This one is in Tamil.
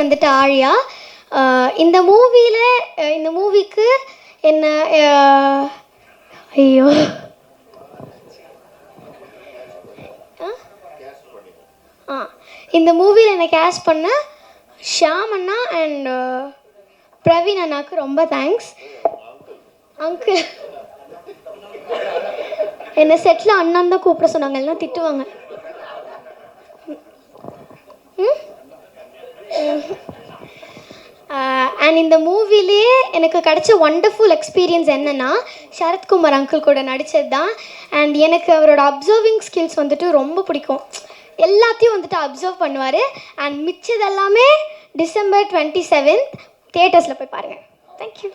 வந்துட்டு ஆழியா. இந்த மூவிக்கு என்ன ஐயோ இந்த மூவியில் என்னை கேஸ்ட் பண்ண ஷியாம் அண்ணா அண்ட் பிரவீன் அண்ணாவுக்கு ரொம்ப தேங்க்ஸ். அங்கிள் என்னை செட்டில் அண்ணான்னு தான் கூப்பிட சொன்னாங்க, எல்லாம் திட்டுவாங்க. அண்ட் இந்த மூவிலே எனக்கு கிடைச்ச ஒண்டர்ஃபுல் எக்ஸ்பீரியன்ஸ் என்னென்னா சரத்குமார் அங்கிள் கூட நடித்தது தான். அண்ட் எனக்கு அவரோட அப்சர்விங் ஸ்கில்ஸ் வந்துட்டு ரொம்ப பிடிக்கும். எல்லாத்தையும் வந்துட்டு அப்சர்வ் பண்ணுவார். அண்ட் மிச்சது எல்லாமே December 27 தியேட்டர்ஸில் போய் பாருங்கள். தேங்க்யூ.